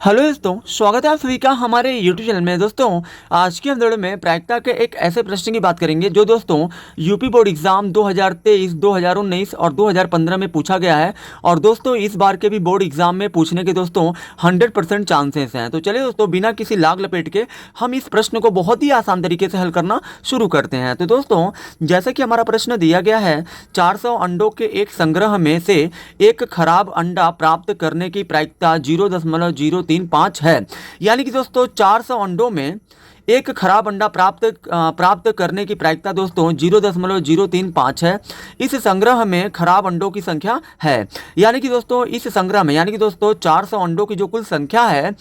Hello दोस्तों, स्वागत है आप सभी का हमारे YouTube चैनल में। दोस्तों आज की हम वीडियो में प्रायिकता के एक ऐसे प्रश्न की बात करेंगे जो दोस्तों यूपी बोर्ड एग्जाम 2023, 2019 और 2015 में पूछा गया है। और दोस्तों इस बार के भी बोर्ड एग्जाम में पूछने के दोस्तों 100% चांसेस हैं। तो चलिए दोस्तों बिना किसी लाग लपेट के हम इस प्रश्न को बहुत ही आसान तरीके से हल करना शुरू करते हैं। तो दोस्तों जैसे कि हमारा प्रश्न दिया गया है, 400 अंडों के एक संग्रह में से एक खराब अंडा प्राप्त करने की प्रायिकता 0.035 है। यानी कि दोस्तों 400 अंडों में एक खराब अंडा प्राप्त करने की प्रायिकता दोस्तों 0.035 है। इस संग्रह में खराब अंडों की संख्या है। यानी कि दोस्तों इस संग्रह में, यानी कि दोस्तों 400 अंडों की जो कुल संख्या है,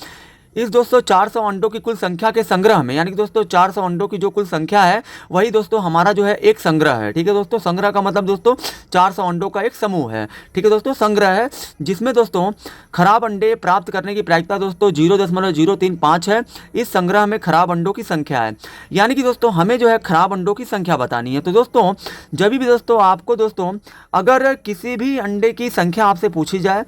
इस दोस्तों 400 अंडों की कुल संख्या के संग्रह में, यानी कि दोस्तों 400 अंडों की जो कुल संख्या है वही दोस्तों हमारा जो है एक संग्रह है। ठीक है दोस्तों, संग्रह का मतलब दोस्तों 400 अंडों का एक समूह है। ठीक है दोस्तों, संग्रह है जिसमें दोस्तों खराब अंडे प्राप्त करने की प्रायिकता दोस्तों 0.035 है। इस संग्रह में खराब अंडों की संख्या है। यानी कि दोस्तों हमें जो है खराब अंडों की संख्या बतानी है। तो दोस्तों जब भी दोस्तों आपको दोस्तों अगर किसी भी अंडे की संख्या आपसे पूछी जाए,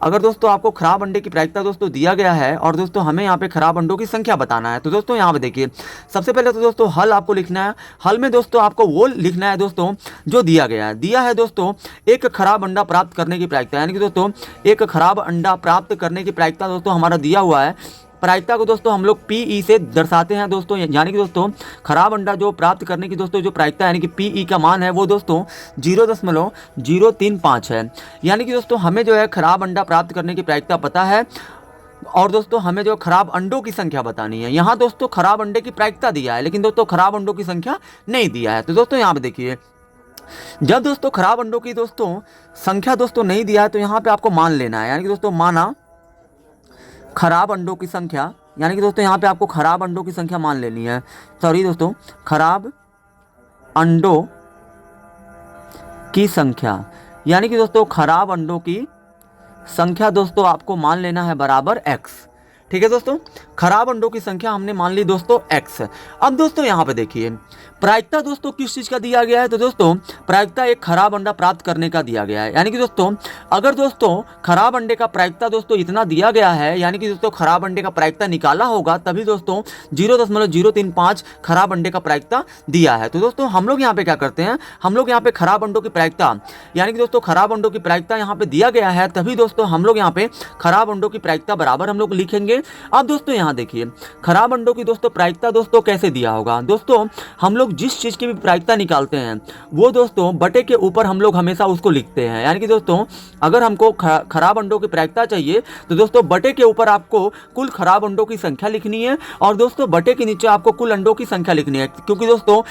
अगर दोस्तों आपको खराब अंडे की प्रायिकता दोस्तों दिया गया है और दोस्तों हमें यहाँ पे खराब अंडों की संख्या बताना है, तो दोस्तों यहाँ पे देखिए सबसे पहले तो दोस्तों हल आपको लिखना है। हल में दोस्तों आपको वो लिखना है दोस्तों जो दिया गया है। दिया है दोस्तों एक खराब अंडा प्राप्त करने की प्रायिकता, यानी कि दोस्तों एक खराब अंडा प्राप्त करने की प्रायिकता दोस्तों हमारा दिया हुआ है। प्रायिकता को दोस्तों हम लोग पीई से दर्शाते हैं दोस्तों, यानी कि दोस्तों खराब अंडा जो प्राप्त करने की दोस्तों जो प्रायिकता यानी कि पीई का मान है वो दोस्तों 0.035 है। यानी कि दोस्तों हमें जो है खराब अंडा प्राप्त करने की प्रायिकता पता है और दोस्तों हमें जो खराब अंडों की संख्या बतानी है। यहाँ दोस्तों खराब अंडे की प्रायिकता दिया है लेकिन दोस्तों खराब अंडों की संख्या नहीं दिया है। तो दोस्तों यहाँ पे देखिए, जब दोस्तों खराब अंडों की दोस्तों संख्या दोस्तों नहीं दिया है तो यहाँ पे आपको मान लेना है। यानी कि दोस्तों माना खराब अंडों की संख्या, यानी कि दोस्तों यहाँ पे आपको खराब अंडों की संख्या मान लेनी है। सॉरी दोस्तों, खराब अंडों की संख्या, यानी कि दोस्तों खराब अंडों की संख्या दोस्तों आपको मान लेना है बराबर x। ठीक है दोस्तों, खराब अंडों की संख्या हमने मान ली दोस्तों x। अब दोस्तों यहाँ पे देखिए प्रायिकता दोस्तों किस चीज़ का दिया गया है, तो दोस्तों प्रायिकता एक खराब अंडा प्राप्त करने का दिया गया है। यानी कि दोस्तों अगर दोस्तों खराब अंडे का प्रायिकता दोस्तों इतना दिया गया है, यानी कि दोस्तों खराब अंडे का प्रायिकता निकाला होगा तभी दोस्तों 0.035 खराब अंडे का प्रायिकता दिया है। तो दोस्तों हम लोग यहाँ पे क्या करते हैं, हम लोग यहाँ पे खराब अंडों की प्रायिकता, यानी कि दोस्तों खराब अंडों की प्रायिकता यहाँ पे दिया गया है तभी दोस्तों हम लोग यहाँ पे खराब अंडों की प्रायिकता बराबर हम लोग लिखेंगे। अब दोस्तों यहाँ देखिए खराब अंडों की दोस्तों प्रायिकता दोस्तों कैसे दिया होगा। दोस्तों हम लोग जिस चीज़ की भी प्रायिकता निकालते हैं वो दोस्तों बटे के ऊपर हम लोग हमेशा उसको लिखते हैं। यानी कि दोस्तों अगर हमको खराब अंडों की प्रायिकता चाहिए तो दोस्तों बटे के ऊपर आपको कुल खराब अंडों की संख्या लिखनी है और दोस्तों बटे के नीचे आपको कुल अंडों की संख्या लिखनी है। क्योंकि दोस्तों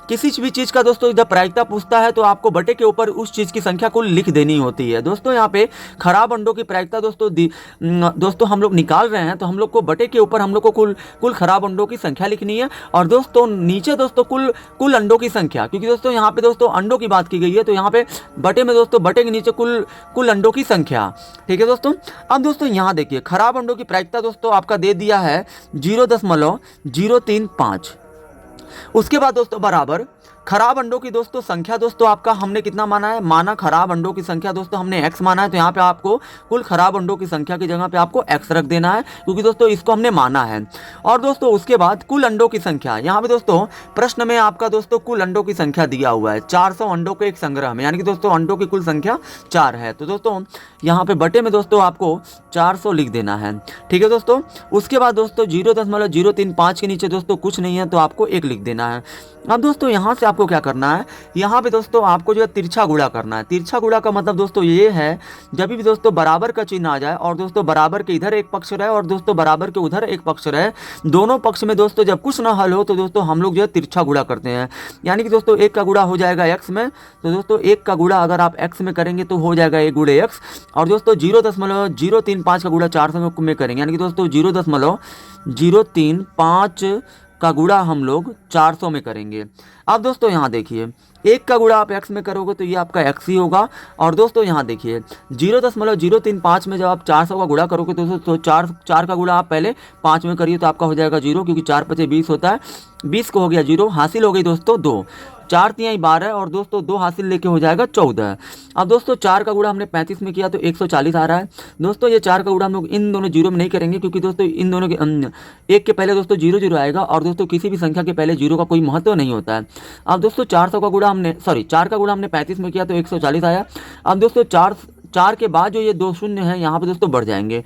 किसी भी चीज़ का दोस्तों जब प्रायिकता पूछता है तो आपको बटे के ऊपर उस चीज़ की संख्या कुल लिख देनी होती है। दोस्तों यहाँ पे खराब अंडों की प्रायिकता दोस्तों हम लोग निकाल रहे हैं तो हम लोग को बटे के ऊपर हम लोग को कुल खराब अंडों की संख्या लिखनी है और दोस्तों नीचे दोस्तों कुल अंडों की संख्या, क्योंकि दोस्तों यहाँ पे दोस्तों अंडों की बात की गई है तो यहाँ पे बटे में दोस्तों बटे के नीचे कुल अंडों की संख्या। ठीक है दोस्तों, अब दोस्तों यहाँ देखिए खराब अंडों की प्रायिकता दोस्तों आपका दे दिया है 0.035। उसके बाद दोस्तों बराबर खराब अंडों की दोस्तों संख्या दोस्तों आपका हमने कितना माना है, माना खराब अंडों की संख्या दोस्तों हमने x माना है। तो यहाँ पे आपको कुल खराब अंडों की संख्या की जगह पे आपको x रख देना है क्योंकि दोस्तों इसको हमने माना है। और दोस्तों उसके बाद कुल अंडों की संख्या, यहाँ पे दोस्तों प्रश्न में आपका दोस्तों कुल अंडों की संख्या दिया हुआ है 400 अंडों के एक संग्रह में, यानी कि दोस्तों अंडों की कुल संख्या 4 है। तो दोस्तों यहाँ पे बटे में दोस्तों आपको 400 लिख देना है। ठीक है दोस्तों, उसके बाद दोस्तों 0.035 के नीचे दोस्तों कुछ नहीं है तो आपको 1 लिख देना है। अब दोस्तों यहाँ से आपको क्या करना है, यहाँ पे दोस्तों आपको जो है तिरछा गुणा करना है। तिरछा गुणा का मतलब दोस्तों ये है जब भी दोस्तों बराबर का चिन्ह आ जाए और दोस्तों बराबर के इधर एक पक्ष रहे और दोस्तों बराबर के उधर एक पक्ष रहे, दोनों पक्ष में दोस्तों जब कुछ ना हल हो तो दोस्तों हम लोग जो है तिरछा गुणा करते हैं। यानी कि दोस्तों 1 का गुणा हो जाएगा x में, तो दोस्तों 1 का गुणा अगर आप x में करेंगे तो हो जाएगा 1 गुणे x और दोस्तों 0.035 का गुणा 400 में करेंगे, यानी कि दोस्तों 0.035 का गुणा हम लोग 400 में करेंगे। अब दोस्तों यहाँ देखिए एक का गुणा आप x में करोगे तो ये आपका x ही होगा। और दोस्तों यहाँ देखिए 0.035 में जब आप 400 का गुणा करोगे तो दोस्तों चार का गुणा आप पहले 5 में करिए तो आपका हो जाएगा 0, क्योंकि 4 × 5 = 20 होता है। 20 को हो गया 0, हासिल हो गई दोस्तों 2, 4 × 3 = 12 और दोस्तों 2 हासिल लेके हो जाएगा 14। अब दोस्तों 4 का गुणा हमने 35 में किया तो 140 आ रहा है। दोस्तों ये 4 का गुणा हम लोग इन दोनों जीरो में नहीं करेंगे, क्योंकि दोस्तों इन दोनों के एक के पहले दोस्तों 0 0 आएगा और दोस्तों किसी भी संख्या के पहले 0 का कोई महत्व नहीं होता है। अब दोस्तों 400 का गुणा हमने 4 का गुणा हमने 35 में किया तो 140 आया। अब दोस्तों 4 के बाद जो ये 2 शून्य है यहाँ पे दोस्तों बढ़ जाएंगे।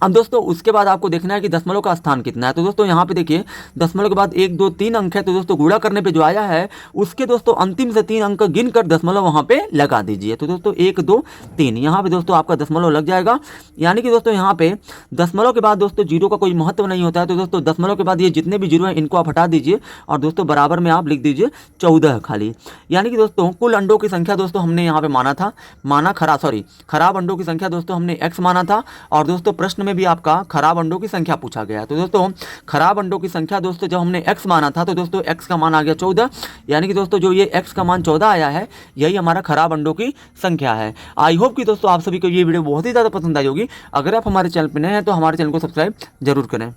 अब दोस्तों उसके बाद आपको देखना है कि दशमलव का स्थान कितना है। तो दोस्तों यहाँ पे देखिए दशमलव के बाद 1 2 3 अंक है, तो दोस्तों गुणा करने पे जो आया है उसके दोस्तों अंतिम से 3 अंक गिन कर दशमलव वहाँ पे लगा दीजिए। तो दोस्तों 1 2 3 यहाँ पे दोस्तों आपका दशमलव लग जाएगा। यानी कि दोस्तों यहाँ पे दशमलव के बाद दोस्तों जीरो का कोई महत्व नहीं होता है। तो दोस्तों दशमलव के बाद ये जितने भी जीरो हैं इनको आप हटा दीजिए और दोस्तों बराबर में आप लिख दीजिए 14 खाली। यानी कि दोस्तों कुल अंडों की संख्या दोस्तों हमने यहाँ पे खराब अंडों की संख्या दोस्तों हमने x माना था। और दोस्तों प्रश्न में भी आपका खराब अंडों की संख्या पूछा गया। तो दोस्तों खराब अंडों की संख्या दोस्तों जब हमने x माना था तो दोस्तों x का मान आ गया 14। यानी कि दोस्तों जो ये x का मान 14 आया है यही हमारा खराब अंडों की संख्या है। आई होप कि दोस्तों आप सभी को ये वीडियो बहुत ही ज़्यादा पसंद आई होगी। अगर आप हमारे चैनल पर नए हैं तो हमारे चैनल को सब्सक्राइब जरूर करें।